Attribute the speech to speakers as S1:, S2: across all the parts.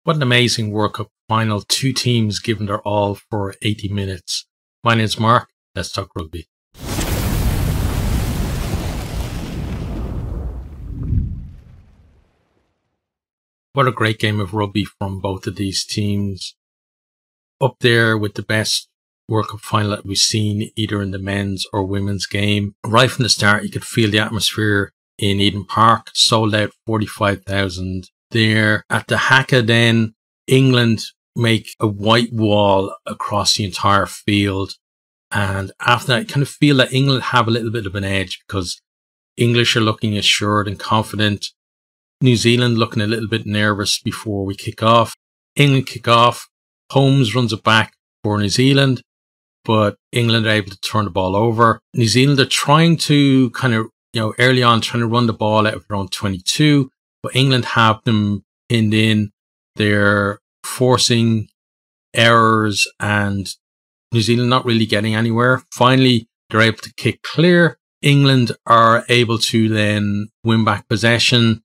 S1: What an amazing World Cup final. Two teams giving their all for 80 minutes. My name's Mark. Let's talk rugby. What a great game of rugby from both of these teams. Up there with the best World Cup final that we've seen either in the men's or women's game. Right from the start, you could feel the atmosphere in Eden Park. Sold out 45,000 there. At the Haka then, England make a white wall across the entire field. And after that, I kind of feel that England have a little bit of an edge because English are looking assured and confident. New Zealand looking a little bit nervous before we kick off. England kick off. Holmes runs it back for New Zealand, but England are able to turn the ball over. New Zealand are trying to kind of, early on trying to run the ball out of their own 22, but England have them pinned in. They're forcing errors and New Zealand not really getting anywhere. Finally, they're able to kick clear. England are able to then win back possession.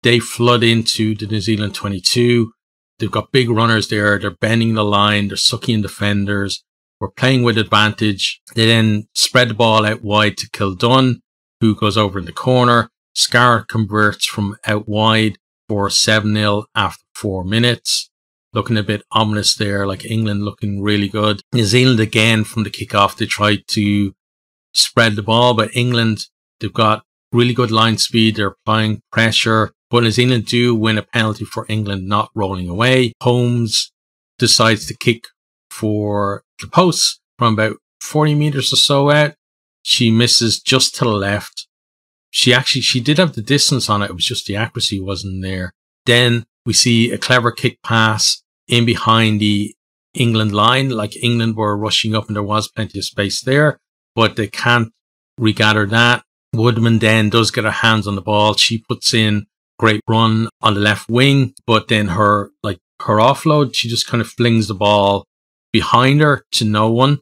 S1: They flood into the New Zealand 22. They've got big runners there. They're bending the line. They're sucking in defenders. We're playing with advantage. They then spread the ball out wide to Kildunn, who goes over in the corner. Scarrett converts from out wide for 7-0 after 4 minutes. Looking a bit ominous there, like England looking really good. New Zealand again from the kickoff, they tried to spread the ball, but England, they've got really good line speed. They're applying pressure. But New Zealand do win a penalty for England not rolling away. Holmes decides to kick for the post from about 40 meters or so out. She misses just to the left. She did have the distance on it. It was just the accuracy wasn't there. Then we see a clever kick pass in behind the England line. Like England were rushing up and there was plenty of space there, but they can't regather that. Woodman then does get her hands on the ball. She puts in great run on the left wing, but then her offload, she just kind of flings the ball behind her to no one.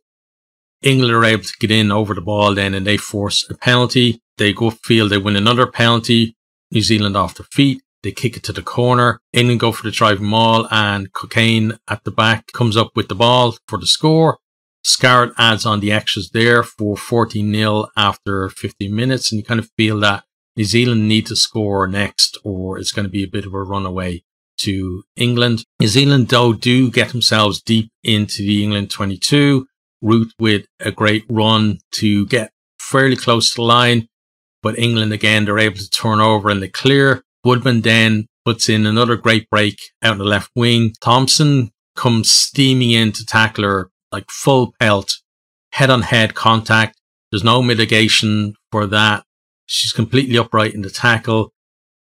S1: England are able to get in over the ball then and they force a penalty. They go upfield, they win another penalty. New Zealand off their feet. They kick it to the corner. England go for the driving maul and Cocaine at the back comes up with the ball for the score. Scarrett adds on the extras there for 14-0 after 15 minutes. And you kind of feel that New Zealand need to score next or it's going to be a bit of a runaway to England. New Zealand, though, do get themselves deep into the England 22. Root with a great run to get fairly close to the line. But England, again, they're able to turn over and they clear. Woodman then puts in another great break out in the left wing. Thompson comes steaming in to tackle her like full pelt, head-on-head contact. There's no mitigation for that. She's completely upright in the tackle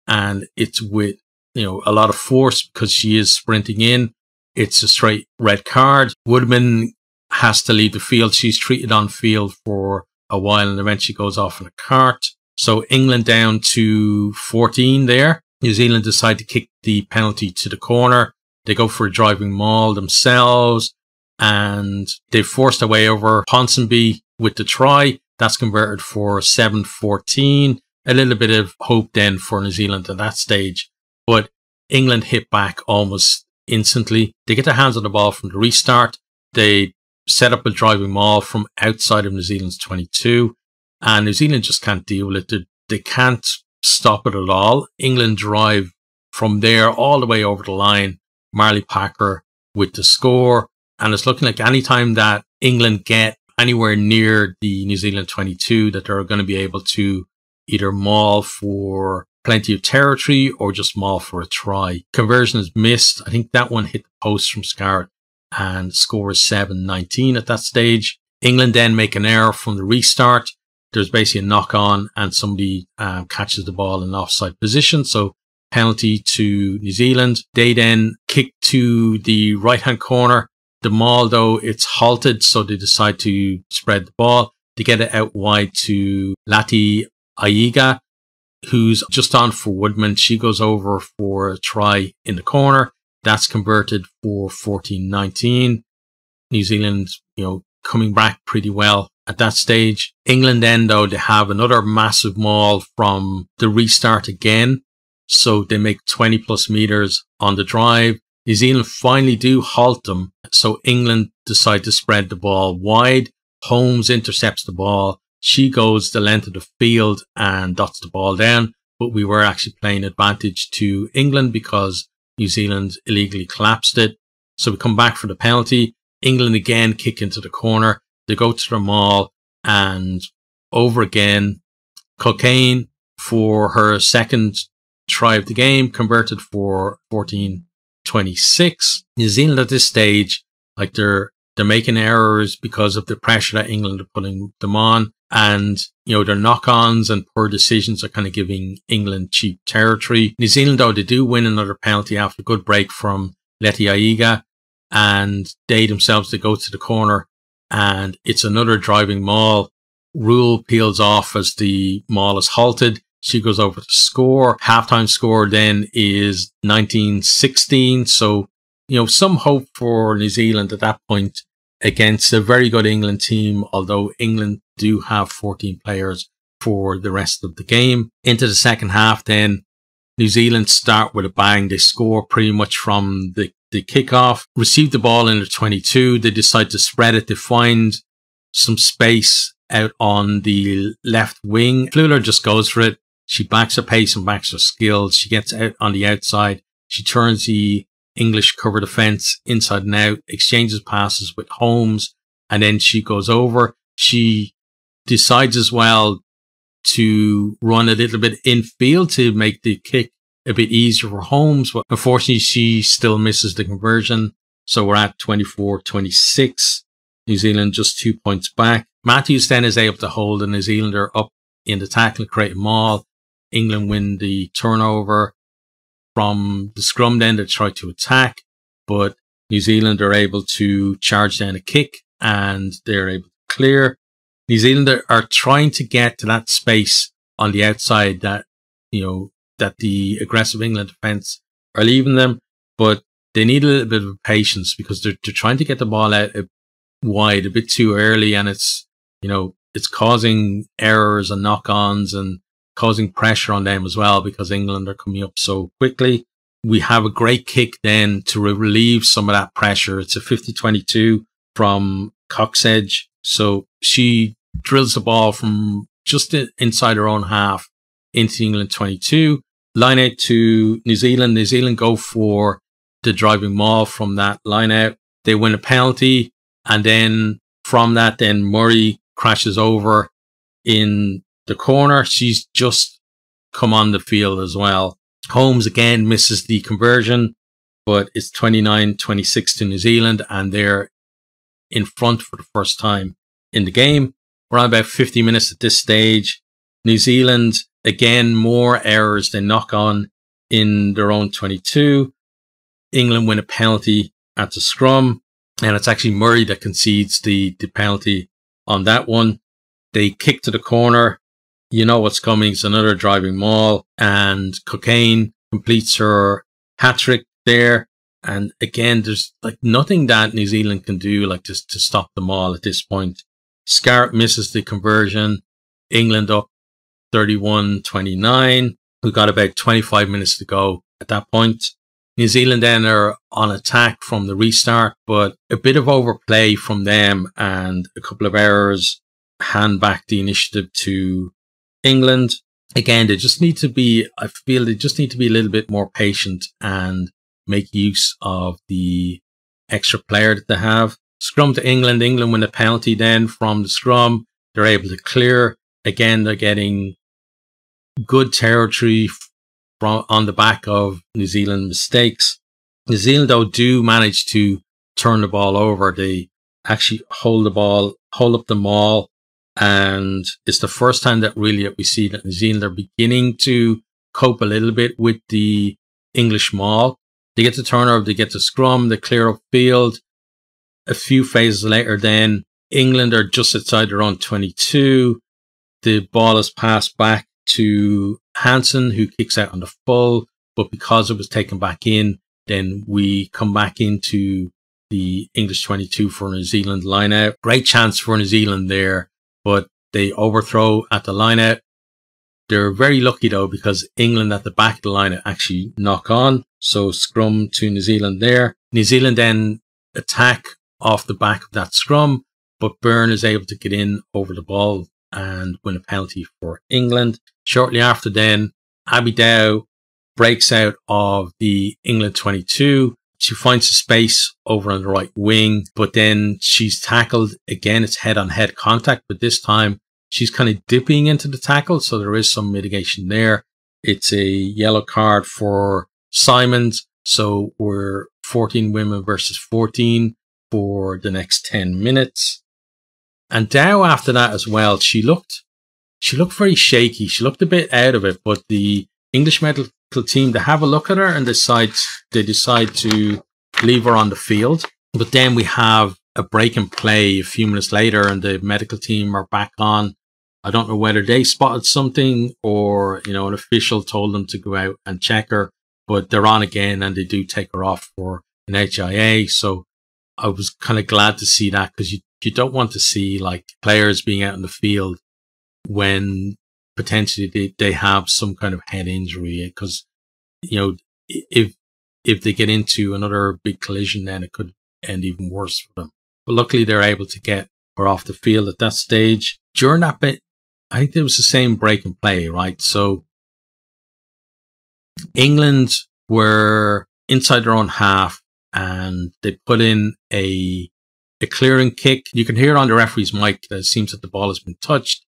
S1: and it's with, a lot of force because she is sprinting in. It's a straight red card. Woodman has to leave the field. She's treated on field for a while and eventually goes off in a cart. So England down to 14 there. New Zealand decide to kick the penalty to the corner. They go for a driving maul themselves and they forced their way over Ponsonby with the try. That's converted for 7-14. A little bit of hope then for New Zealand at that stage. But England hit back almost instantly. They get their hands on the ball from the restart. They set up a driving maul from outside of New Zealand's 22. And New Zealand just can't deal with it. They can't stop it at all. England drive from there all the way over the line. Marley Packer with the score. And it's looking like any time that England get anywhere near the New Zealand 22 that they're going to be able to either maul for plenty of territory or just maul for a try. Conversion is missed. I think that one hit the post from Scarrett and score is 7-19 at that stage. England then make an error from the restart. There's basically a knock on and somebody catches the ball in an offside position. So penalty to New Zealand. They then kick to the right hand corner. The maul, though, it's halted, so they decide to spread the ball. They get it out wide to Lati Aiga, who's just on for Woodman. She goes over for a try in the corner. That's converted for 14-19. New Zealand, coming back pretty well at that stage. England then, though, they have another massive maul from the restart again. So they make 20 plus meters on the drive. New Zealand finally do halt them. So England decide to spread the ball wide. Holmes intercepts the ball. She goes the length of the field and dots the ball down. But we were actually playing advantage to England because New Zealand illegally collapsed it. So we come back for the penalty. England again kick into the corner. They go to the maul and over again. Cocaine for her second try of the game, converted for 14-26. New Zealand at this stage, like they're making errors because of the pressure that England are putting them on. And, you know, their knock-ons and poor decisions are kind of giving England cheap territory. New Zealand, though, they do win another penalty after a good break from Leti Aiga. And they themselves, they go to the corner and it's another driving maul. Rule peels off as the maul is halted. She goes over to score. Halftime score then is 19-16. So, you know, some hope for New Zealand at that point against a very good England team, although England do have 14 players for the rest of the game. Into the second half then, New Zealand start with a bang. They score pretty much from the kickoff. Receive the ball in the 22. They decide to spread it. They find some space out on the left wing. Fleuler just goes for it. She backs her pace and backs her skills. She gets out on the outside. She turns the English cover defence inside and out, exchanges passes with Holmes, and then she goes over. She decides as well to run a little bit infield to make the kick a bit easier for Holmes, but unfortunately she still misses the conversion. So we're at 24-26. New Zealand just 2 points back. Matthews then is able to hold the New Zealander up in the tackle, create a maul. England win the turnover. From the scrum then they try to attack, but New Zealand are able to charge down a kick and they're able to clear. New Zealand are trying to get to that space on the outside that, you know, that the aggressive England defence are leaving them, but they need a little bit of patience because they're trying to get the ball out wide a bit too early, and it's, you know, it's causing errors and knock-ons and causing pressure on them as well because England are coming up so quickly. We have a great kick then to relieve some of that pressure. It's a 50-22 from Coxedge. So she drills the ball from just inside her own half into England 22. Line out to New Zealand. New Zealand go for the driving maul from that line out. They win a penalty. And then from that, then Murray crashes over in the corner. She's just come on the field as well. Holmes again misses the conversion, but it's 29-26 to New Zealand, and they're in front for the first time in the game. We're on about 50 minutes at this stage. New Zealand, again, more errors than knock on in their own 22. England win a penalty at the scrum, and it's actually Murray that concedes the penalty on that one. They kick to the corner. You know what's coming. It's another driving maul, and Cocaine completes her hat-trick there. And again, there's like nothing that New Zealand can do like just to stop the maul at this point. Scarrett misses the conversion. England up 31-29. We've got about 25 minutes to go at that point. New Zealand then are on attack from the restart, but a bit of overplay from them and a couple of errors hand back the initiative to England. Again, they just need to be, I feel they just need to be a little bit more patient and make use of the extra player that they have. Scrum to England. England win a penalty then from the scrum. They're able to clear. Again, they're getting good territory from on the back of New Zealand mistakes. New Zealand, though, do manage to turn the ball over. They actually hold the ball, hold up the maul. And it's the first time that really we see that New Zealand are beginning to cope a little bit with the English maul. They get the turnover, they get the scrum, they clear up field. A few phases later then, England are just outside their own 22. The ball is passed back to Hansen, who kicks out on the full. But because it was taken back in, then we come back into the English 22 for New Zealand line out. Great chance for New Zealand there, but they overthrow at the line out. They're very lucky though, because England at the back of the line actually knock on. So scrum to New Zealand there. New Zealand then attack off the back of that scrum, but Byrne is able to get in over the ball and win a penalty for England. Shortly after then, Abby Dow breaks out of the England 22. She finds a space over on the right wing, but then she's tackled. Again, it's head-on-head contact, but this time she's kind of dipping into the tackle, so there is some mitigation there. It's a yellow card for Simons, so we're 14 women versus 14 for the next 10 minutes. And Dow, after that as well, she looked very shaky. She looked a bit out of it, but the English medical team, they have a look at her and they decide to leave her on the field. But then we have a break in play a few minutes later, and the medical team are back on. I don't know whether they spotted something or, an official told them to go out and check her, but they're on again and they do take her off for an HIA. So I was kind of glad to see that, because you don't want to see like players being out in the field when potentially they have some kind of head injury, because, if they get into another big collision, then it could end even worse for them. But luckily they're able to get her off the field at that stage. During that bit, I think there was the same break and play, right? So England were inside their own half and they put in a clearing kick. You can hear on the referee's mic that it seems that the ball has been touched.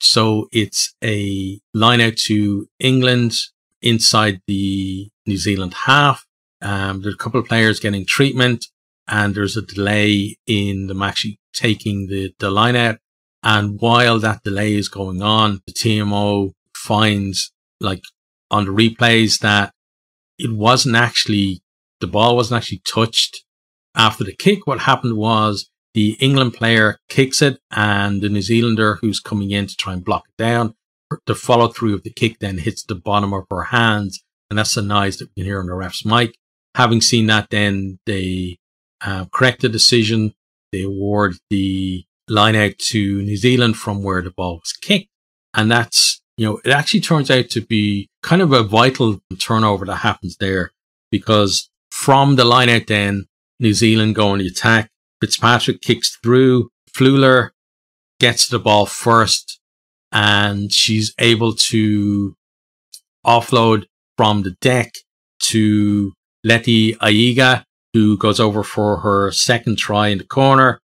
S1: So it's a line out to England inside the New Zealand half. There's a couple of players getting treatment, and there's a delay in them actually taking the line out. And while that delay is going on, the TMO finds, like on the replays, that the ball wasn't actually touched after the kick. What happened was the England player kicks it, and the New Zealander who's coming in to try and block it down, the follow through of the kick then hits the bottom of her hands, and that's the noise that we can hear on the ref's mic. Having seen that, then they correct the decision. They award the line out to New Zealand from where the ball was kicked. And that's, it actually turns out to be kind of a vital turnover that happens there, because from the line out then, New Zealand go on the attack. Fitzpatrick kicks through. Fleuler gets the ball first, and she's able to offload from the deck to Letty Aiga, who goes over for her second try in the corner.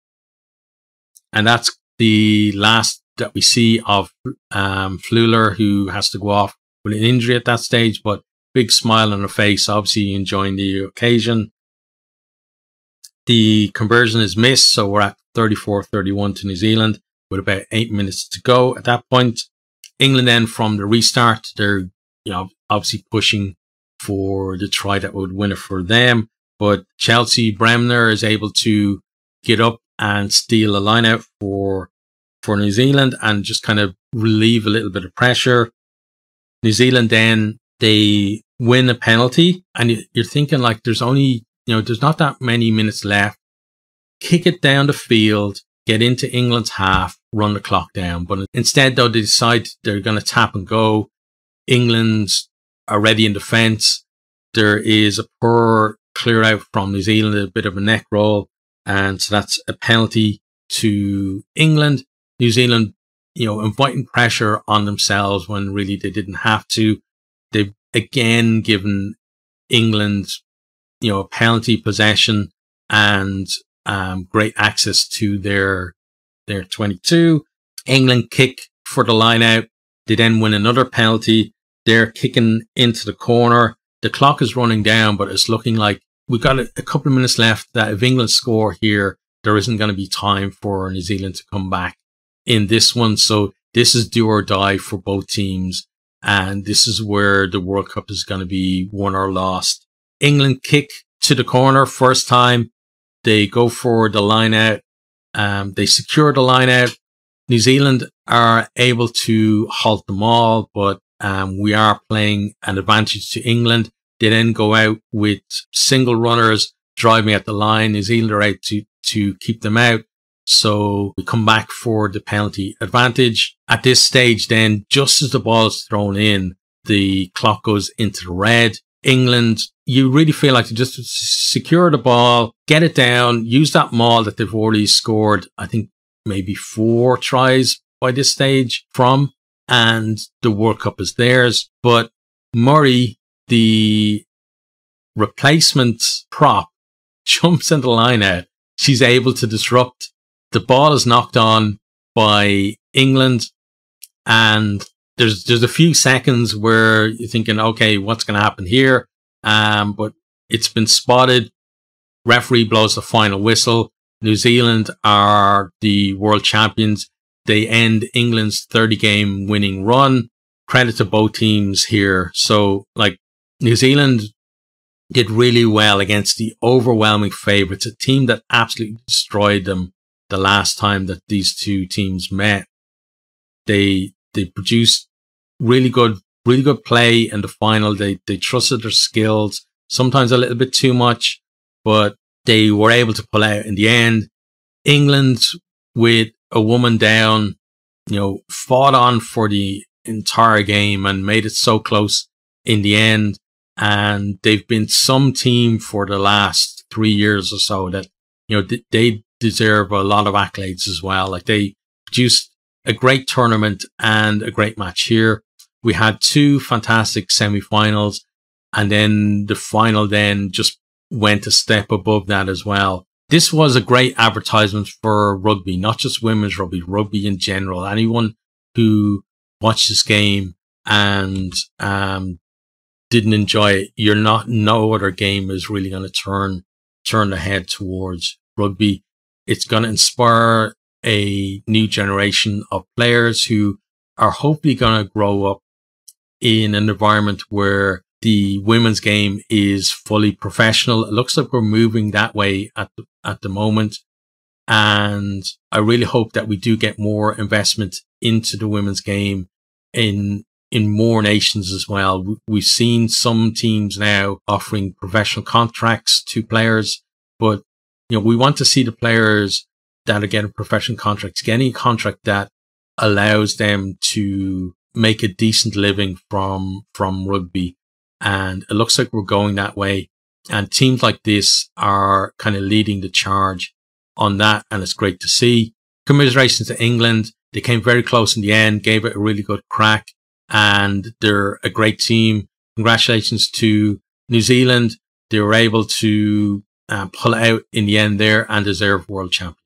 S1: And that's the last that we see of Fleuler, who has to go off with an injury at that stage, but big smile on her face, obviously enjoying the occasion. The conversion is missed, so we're at 34-31 to New Zealand with about 8 minutes to go at that point. England then, from the restart, they're obviously pushing for the try that would win it for them, but Chelsea Bremner is able to get up and steal a line out for New Zealand and just kind of relieve a little bit of pressure. New Zealand then, they win a penalty, and you're thinking like there's only, there's not that many minutes left. Kick it down the field, get into England's half, run the clock down. But instead, though, they decide they're going to tap and go. England's already in defence. There is a poor clear out from New Zealand, a bit of a neck roll. And so that's a penalty to England. New Zealand, inviting pressure on themselves when really they didn't have to. They've again given England, a penalty possession and great access to their 22. England kick for the line out. They then win another penalty. They're kicking into the corner. The clock is running down, but it's looking like we've got a couple of minutes left, that if England score here, there isn't going to be time for New Zealand to come back in this one. So this is do or die for both teams. And this is where the World Cup is going to be won or lost. England kick to the corner first time. They go for the line out. They secure the line out. New Zealand are able to halt them all, but we are playing an advantage to England. They then go out with single runners driving at the line. New Zealand are out to keep them out. So we come back for the penalty advantage. At this stage then, just as the ball is thrown in, the clock goes into the red. England, you really feel like to just secure the ball, get it down, use that maul that they've already scored, I think maybe 4 tries by this stage from, and the World Cup is theirs. But Murray, the replacement prop, jumps in the line out. She's able to disrupt. The ball is knocked on by England, and there's a few seconds where you're thinking, okay, what's going to happen here? But it's been spotted. Referee blows the final whistle. New Zealand are the world champions. They end England's 30-game winning run. Credit to both teams here. So, like, New Zealand did really well against the overwhelming favourites, a team that absolutely destroyed them the last time that these two teams met. They produced really good play in the final. They trusted their skills, sometimes a little bit too much, but they were able to pull out in the end. England, with a woman down, fought on for the entire game and made it so close in the end. And they've been some team for the last 3 years or so that, they deserve a lot of accolades as well. Like, they produced a great tournament and a great match here. We had 2 fantastic semi-finals, and then the final then just went a step above that as well. This was a great advertisement for rugby, not just women's rugby, rugby in general. Anyone who watched this game and didn't enjoy it, no other game is really going to turn the head towards rugby. It's going to inspire a new generation of players who are hopefully going to grow up in an environment where the women's game is fully professional. It looks like we're moving that way at the moment. And I really hope that we do get more investment into the women's game in more nations as well. We've seen some teams now offering professional contracts to players, but we want to see the players that are getting professional contracts getting a contract that allows them to make a decent living from rugby. And it looks like we're going that way. And teams like this are kind of leading the charge on that. And it's great to see. Commiserations to England. They came very close in the end, gave it a really good crack. And they're a great team. Congratulations to New Zealand. They were able to pull out in the end there and deserve world champions.